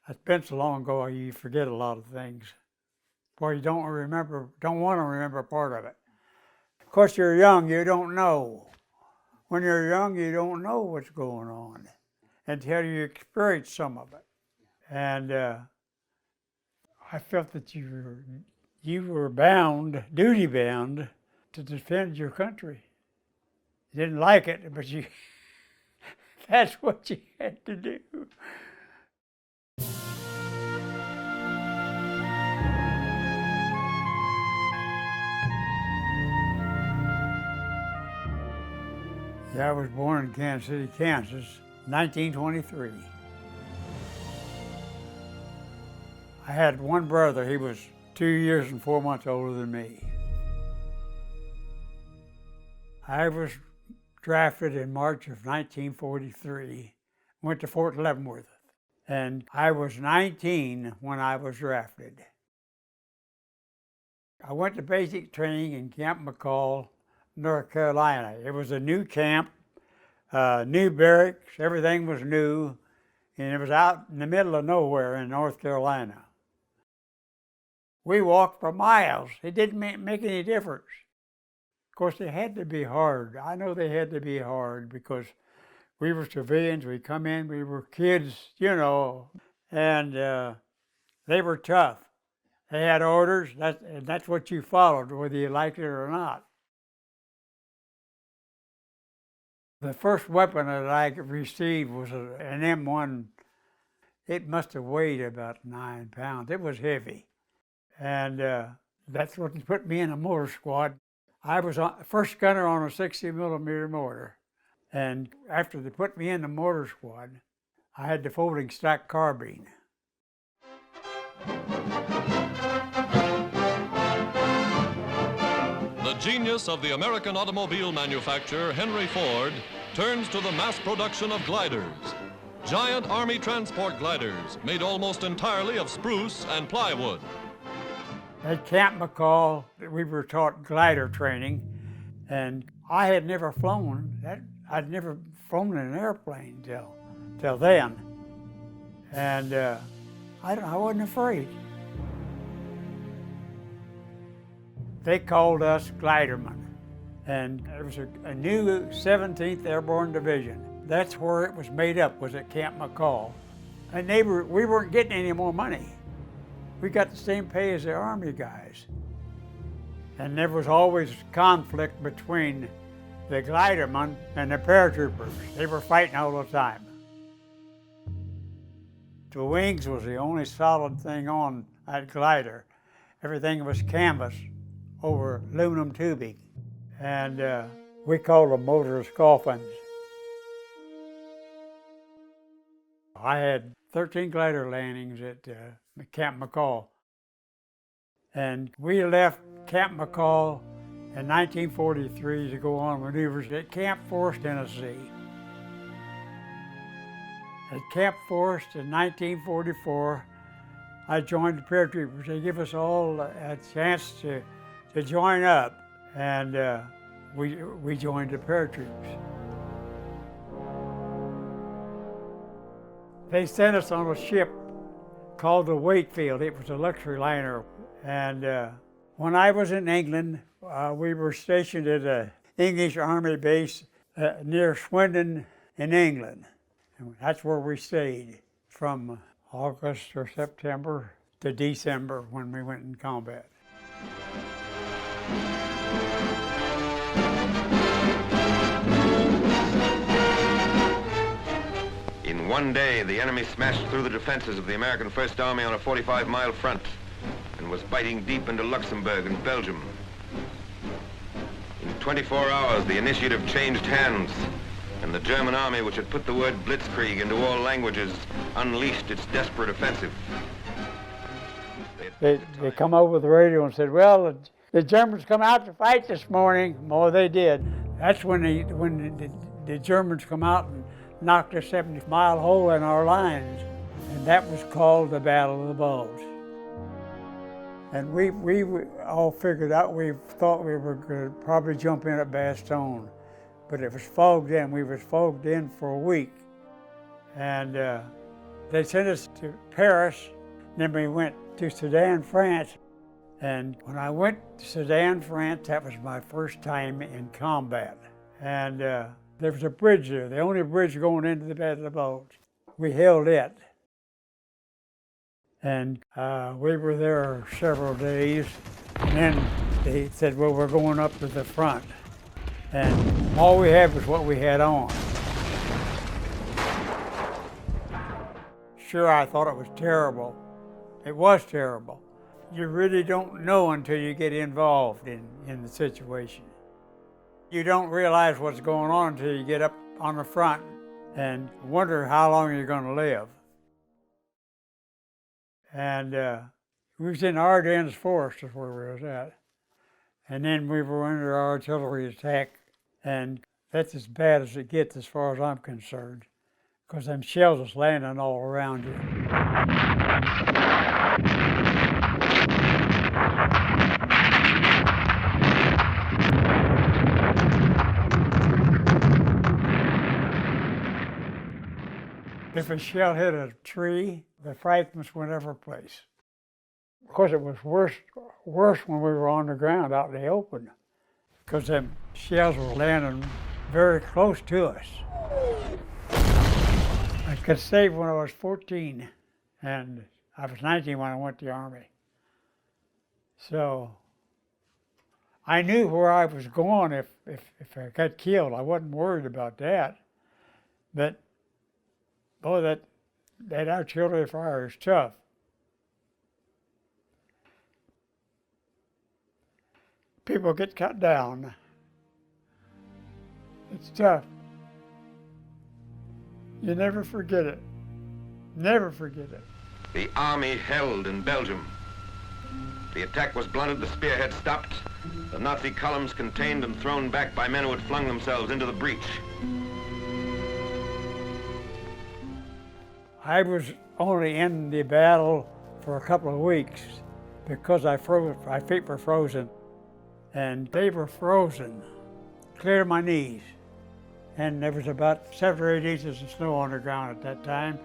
It's been so long ago, you forget a lot of things. Or you don't want to remember part of it. Of course, you're young, you don't know. When you're young, you don't know what's going on until you experience some of it. And I felt that you were bound, duty bound, to defend your country. You didn't like it, but that's what you had to do. Yeah, I was born in Kansas City, Kansas, 1923. I had one brother. He was 2 years and 4 months older than me. I was drafted in March of 1943, went to Fort Leavenworth, and I was 19 when I was drafted. I went to basic training in Camp McCall, North Carolina. It was a new camp, new barracks, everything was new, and it was out in the middle of nowhere in North Carolina. We walked for miles. It didn't make any difference. Of course, they had to be hard. I know they had to be hard because we were civilians. We come in, we were kids, and they were tough. They had orders, and that's what you followed, whether you liked it or not. The first weapon that I received was an M1. It must have weighed about 9 pounds. It was heavy. And that's what put me in a motor squad. I was first gunner on a 60-millimeter mortar. And after they put me in the mortar squad, I had the folding stock carbine. The genius of the American automobile manufacturer Henry Ford turns to the mass production of gliders. Giant Army transport gliders made almost entirely of spruce and plywood. At Camp McCall, we were taught glider training, and I had never flown. I'd never flown in an airplane till then. And I wasn't afraid. They called us glidermen, and it was a new 17th Airborne Division. That's where it was made up, was at Camp McCall. And we weren't getting any more money. We got the same pay as the Army guys. And there was always conflict between the glidermen and the paratroopers. They were fighting all the time. The wings was the only solid thing on that glider. Everything was canvas over aluminum tubing, and we called them motorless coffins. I had 13 glider landings at Camp McCall, and we left Camp McCall in 1943 to go on maneuvers at Camp Forest, Tennessee. At Camp Forest in 1944, I joined the paratroopers. They give us all a chance to join up, and we joined the paratroopers. They sent us on a ship called the Wakefield. It was a luxury liner, and when I was in England, we were stationed at an English Army base near Swindon in England. And that's where we stayed from August or September to December when we went in combat. In one day, the enemy smashed through the defenses of the American First Army on a 45-mile front and was biting deep into Luxembourg and Belgium. In 24 hours, the initiative changed hands, and the German army, which had put the word blitzkrieg into all languages, unleashed its desperate offensive. They come over the radio and said, well, the Germans come out to fight this morning. Oh, they did. That's when the Germans come out and knocked a 70-mile hole in our lines. And that was called the Battle of the Bulge. And we all figured out, we thought we were going to probably jump in at Bastogne. But it was fogged in. We was fogged in for a week. And They sent us to Paris, then we went to Sedan, France. And when I went to Sedan, France, that was my first time in combat. And there was a bridge there, the only bridge going into the bed of the boat. We held it. And we were there several days. And then they said, well, we're going up to the front. And all we had was what we had on. Sure, I thought it was terrible. It was terrible. You really don't know until you get involved in the situation. You don't realize what's going on until you get up on the front and wonder how long you're going to live. And we was in Ardennes Forest is where we was at. And then we were under artillery attack, and that's as bad as it gets as far as I'm concerned, because them shells is landing all around you. If a shell hit a tree, the fragments went every place. Of course, it was worse when we were on the ground out in the open, because them shells were landing very close to us. I got saved when I was 14, and I was 19 when I went to the Army. So I knew where I was going if I got killed. I wasn't worried about that. But boy, that artillery fire is tough. People get cut down. It's tough. You never forget it. Never forget it. The Army held in Belgium. The attack was blunted, the spearhead stopped, the Nazi columns contained and thrown back by men who had flung themselves into the breach. I was only in the battle for a couple of weeks because I froze, my feet were frozen. And they were frozen, clear to my knees. And there was about 7 or 8 inches of snow on the ground at that time.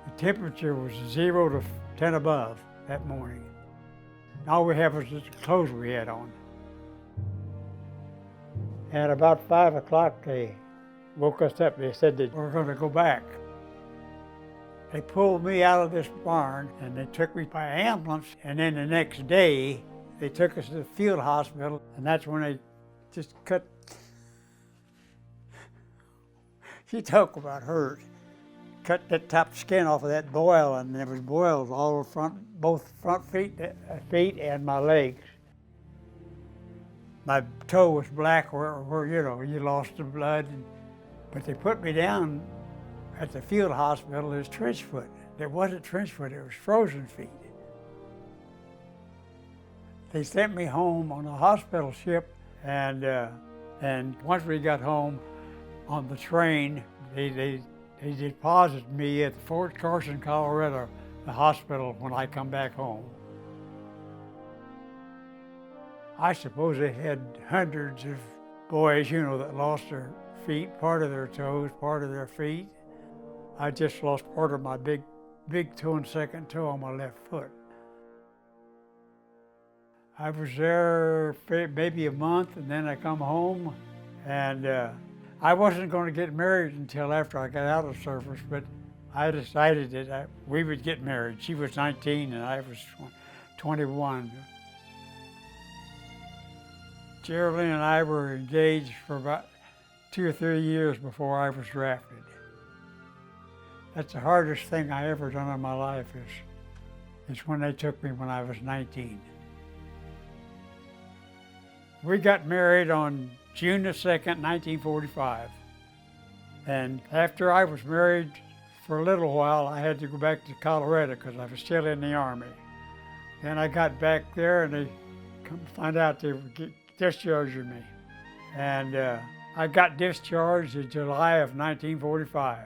The temperature was 0 to 10 above that morning. All we had was the clothes we had on. And about 5 o'clock, they woke us up. They said that we're going to go back. They pulled me out of this barn and they took me by ambulance. And then the next day, they took us to the field hospital, and that's when they just cut. You talk about hurt. Cut that top skin off of that boil, and there was boils all over both front feet and my legs. My toe was black where you lost the blood. But they put me down at the field hospital as trench foot. It wasn't trench foot, it was frozen feet. They sent me home on a hospital ship, and once we got home on the train, they deposited me at Fort Carson, Colorado, the hospital when I come back home. I suppose they had hundreds of boys, that lost their feet, part of their toes, part of their feet. I just lost part of my big toe and second toe on my left foot. I was there maybe a month, and then I come home, and I wasn't going to get married until after I got out of the service, but I decided that we would get married. She was 19 and I was 21. Geraldine and I were engaged for about 2 or 3 years before I was drafted. That's the hardest thing I ever done in my life is when they took me when I was 19. We got married on June the 2nd, 1945. And after I was married for a little while, I had to go back to Colorado because I was still in the Army. Then I got back there and they come find out they were discharging me. And I got discharged in July of 1945.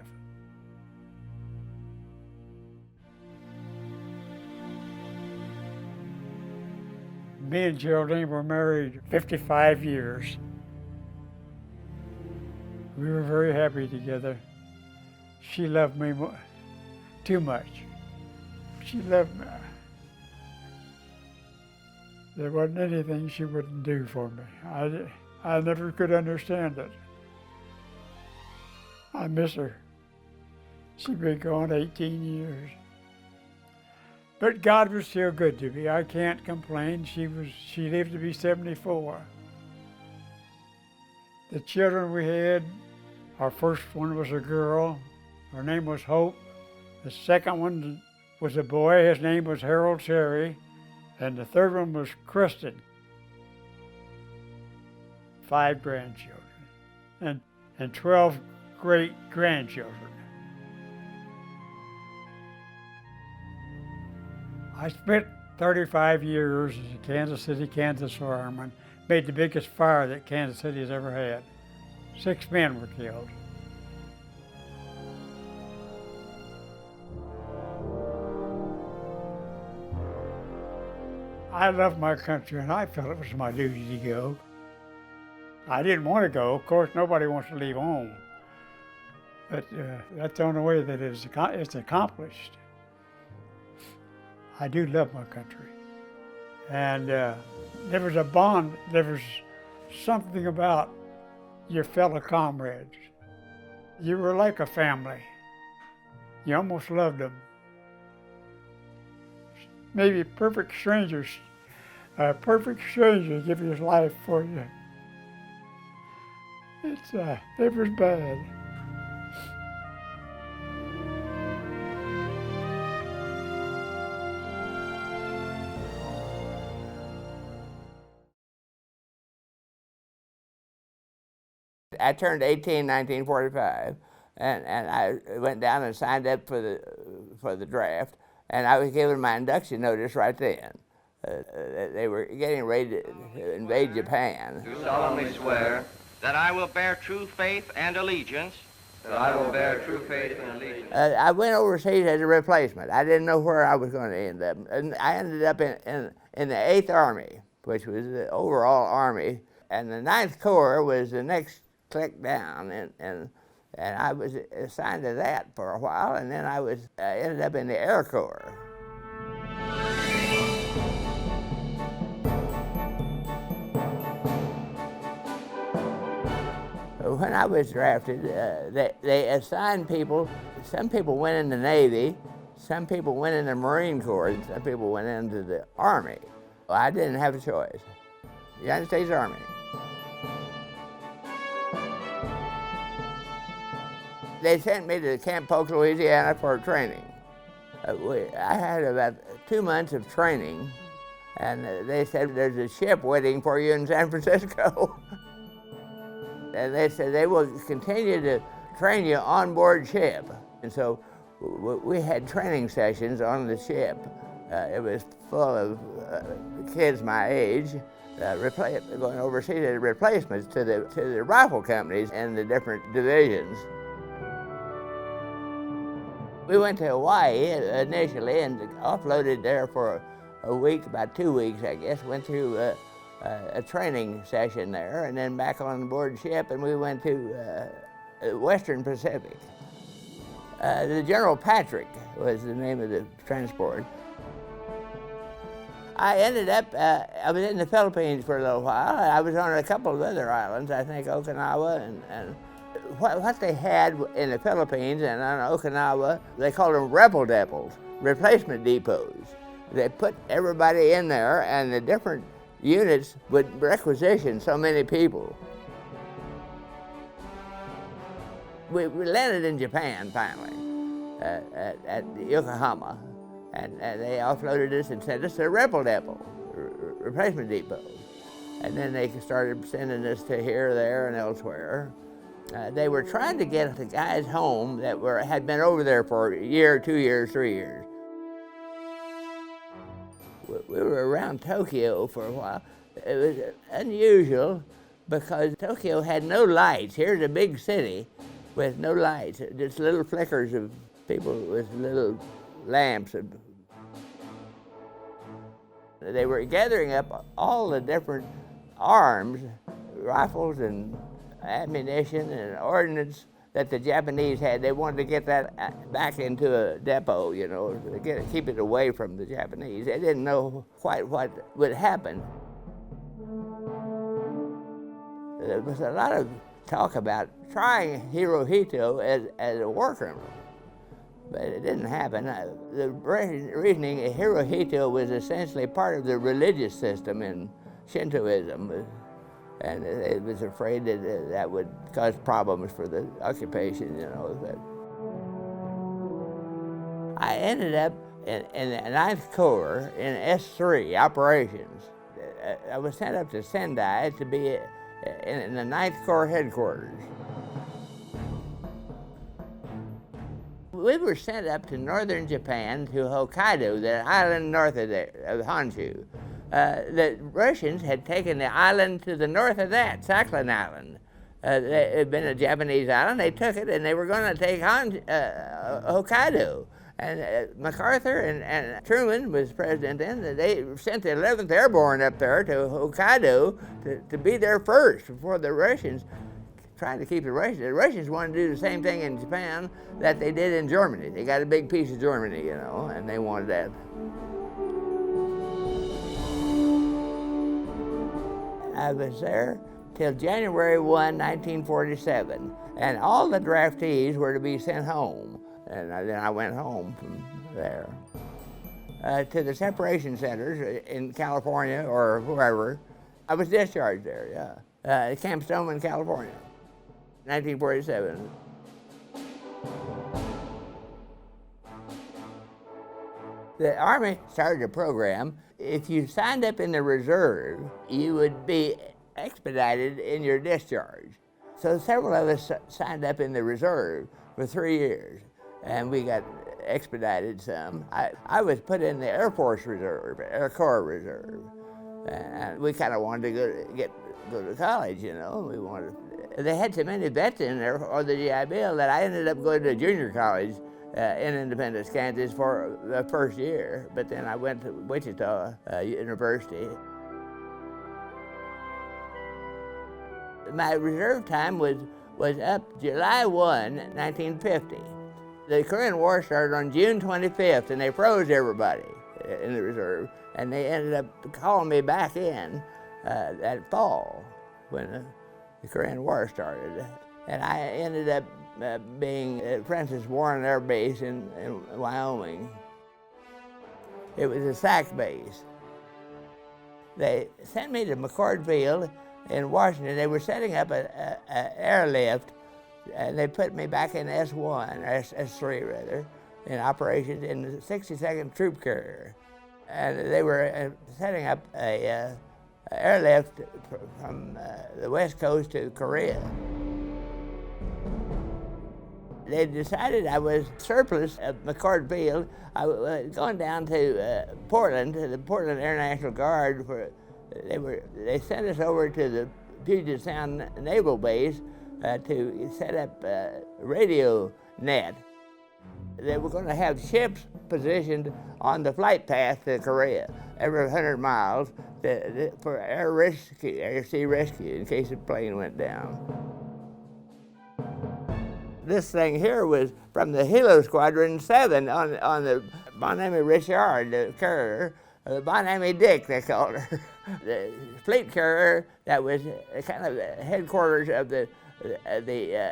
Me and Geraldine were married 55 years. We were very happy together. She loved me too much. She loved me. There wasn't anything she wouldn't do for me. I never could understand it. I miss her. She's been gone 18 years. But God was still good to me. I can't complain. She lived to be 74. The children we had, our first one was a girl. Her name was Hope. The second one was a boy. His name was Harold Cherry. And the third one was Kristen. 5 grandchildren and 12 great-grandchildren. I spent 35 years as a Kansas City, Kansas fireman, made the biggest fire that Kansas City has ever had. 6 men were killed. I love my country, and I felt it was my duty to go. I didn't want to go. Of course, nobody wants to leave home. But that's the only way that it's accomplished. I do love my country. And there was a bond, there was something about your fellow comrades. You were like a family. You almost loved them. Maybe a perfect stranger give his life for you. It was bad. I turned 18 in 1945, and I went down and signed up for the draft, and I was given my induction notice right then. They were getting ready to invade Japan. Do solemnly swear that I will bear true faith and allegiance. that I will bear true faith and allegiance. I went overseas as a replacement. I didn't know where I was going to end up, and I ended up in the 8th Army, which was the overall Army, and the 9th Corps was the next click down, and I was assigned to that for a while, and then I ended up in the Air Corps. When I was drafted, they assigned people. Some people went in the Navy, some people went in the Marine Corps, and some people went into the Army. Well, I didn't have a choice. United States Army. They sent me to Camp Polk, Louisiana for training. I had about 2 months of training, and they said, there's a ship waiting for you in San Francisco. And they said they will continue to train you on board ship. And so we had training sessions on the ship. It was full of kids my age, going overseas as replacements to the rifle companies and the different divisions. We went to Hawaii initially and offloaded there for a week, about 2 weeks, I guess. Went through a training session there, and then back on board ship, and we went to Western Pacific. The General Patriot was the name of the transport. I ended up, I was in the Philippines for a little while. I was on a couple of other islands, I think Okinawa, and what they had in the Philippines and on Okinawa, they called them rebel depots, replacement depots. They put everybody in there, and the different units would requisition so many people. We landed in Japan finally, at Yokohama, and they offloaded us and said, this is a rebel depot, replacement depot. And then they started sending us to here, there, and elsewhere. They were trying to get the guys home that had been over there for a year, 2 years, 3 years. We were around Tokyo for a while. It was unusual because Tokyo had no lights. Here's a big city with no lights, just little flickers of people with little lamps. They were gathering up all the different arms, rifles and ammunition and ordnance that the Japanese had. They wanted to get that back into a depot, you know, to keep it away from the Japanese. They didn't know quite what would happen. There was a lot of talk about trying Hirohito as a war criminal, but it didn't happen. The reasoning, Hirohito was essentially part of the religious system in Shintoism, and it was afraid that that would cause problems for the occupation, you know. But I ended up in the 9th Corps in S3 operations. I was sent up to Sendai to be in the 9th Corps headquarters. We were sent up to northern Japan, to Hokkaido, the island north of Honshu. The Russians had taken the island to the north of that, Sakhalin Island. It had been a Japanese island. They took it, and they were going to take Hokkaido. And MacArthur and Truman was president then. They sent the 11th Airborne up there to Hokkaido to be there first before the Russians, trying to keep the Russians. The Russians wanted to do the same thing in Japan that they did in Germany. They got a big piece of Germany, you know, and they wanted that. I was there till January 1, 1947, and all the draftees were to be sent home. And then I went home from there to the separation centers in California or wherever. I was discharged there, yeah. Camp Stoneman, California, 1947. The Army started a program. If you signed up in the reserve, you would be expedited in your discharge. So several of us signed up in the reserve for 3 years, and we got expedited some. I was put in the Air Force Reserve, Air Corps Reserve, and we kind of wanted to go to college, you know. They had so many vets in there on the GI Bill that I ended up going to junior college in Independence, Kansas for the first year, but then I went to Wichita University. My reserve time was up July 1, 1950. The Korean War started on June 25th, and they froze everybody in the reserve, and they ended up calling me back in that fall when the Korean War started. And I ended up being at Francis Warren Air Base in Wyoming. It was a SAC base. They sent me to McCord Field in Washington. They were setting up an airlift, and they put me back in S1, or S3 rather, in operations in the 62nd Troop Carrier. And they were setting up a airlift from the West Coast to Korea. They decided I was surplus at McCord Field. I was going down to Portland, to the Portland Air National Guard. They sent us over to the Puget Sound Naval Base to set up a radio net. They were going to have ships positioned on the flight path to Korea every 100 miles for air sea rescue in case a plane went down. This thing here was from the Hilo Squadron 7 on the Bonami Richard, the carrier, the Bonami Dick, they called her. The fleet carrier that was kind of the headquarters of the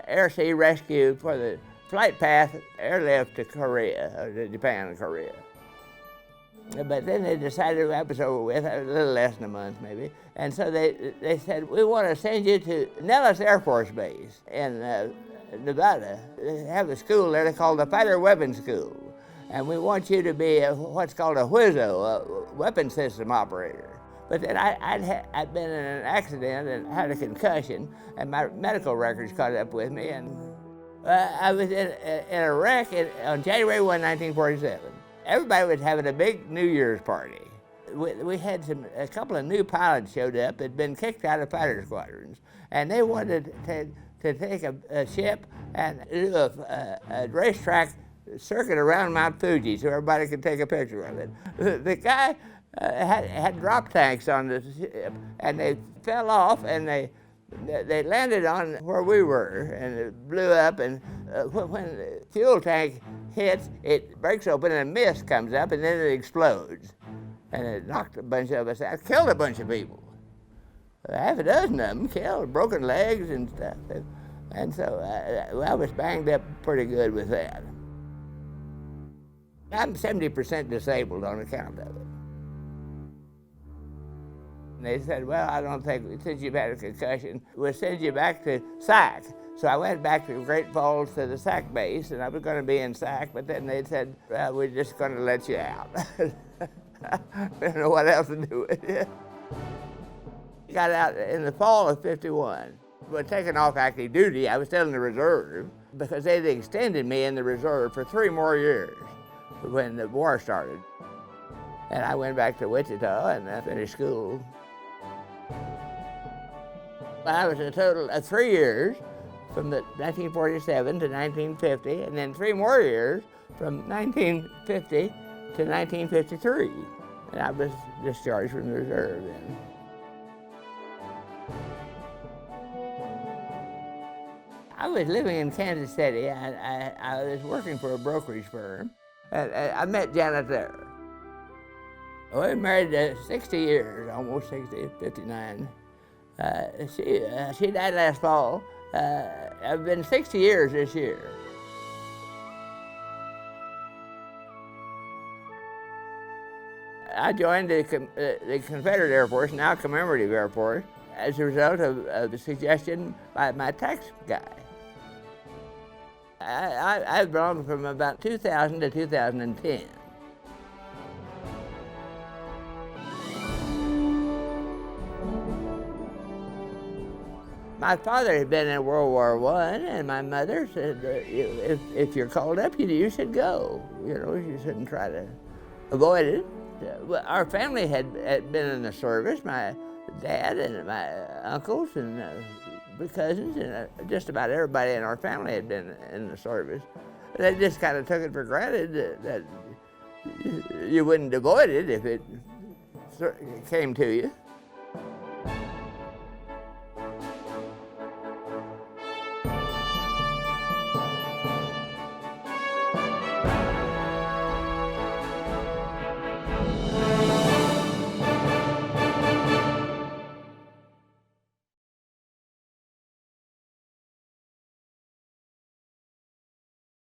air sea rescue for the flight path airlift to Korea, or to Japan and Korea. But then they decided that was over with, a little less than a month maybe, and so they said, we want to send you to Nellis Air Force Base in Nevada. They have a school there called the Fighter Weapons School, and we want you to be what's called a WWII, a weapon system operator. But then I'd been in an accident and had a concussion, and my medical records caught up with me, and I was in a wreck on January 1, 1947. Everybody was having a big New Year's party. We had a couple of new pilots showed up that had been kicked out of fighter squadrons, and they wanted to take a ship and do a racetrack circuit around Mount Fuji so everybody could take a picture of it. The guy had drop tanks on the ship, and they fell off, and they They landed on where we were, and it blew up, and when the fuel tank hits, it breaks open and mist comes up, and then it explodes. And it knocked a bunch of us out, killed a bunch of people. Half a dozen of them killed, broken legs and stuff. And so I was banged up pretty good with that. I'm 70% disabled on account of it. And they said, well, I don't think, since you've had a concussion, we'll send you back to SAC. So I went back to Great Falls to the SAC base, and I was going to be in SAC, but then they said, well, we're just going to let you out. I don't know what else to do with it. Got out in the fall of '51. But taking off active duty, I was still in the reserve because they'd extended me in the reserve for 3 more years when the war started. And I went back to Wichita and I finished school. I was a total of 3 years from 1947 to 1950, and then 3 more years from 1950 to 1953. And I was discharged from the reserve then. I was living in Kansas City. I was working for a brokerage firm. I met Janet there. We were married 60 years, almost 60, 59. She died last fall. I've been 60 years this year. I joined the Confederate Air Force, now Commemorative Air Force, as a result of the suggestion by my tax guy. I belonged from about 2000 to 2010. My father had been in World War I, and my mother said, if you're called up, you should go. You know, you shouldn't try to avoid it. Our family had been in the service. My dad and my uncles and my cousins and just about everybody in our family had been in the service. They just kind of took it for granted that you wouldn't avoid it if it came to you.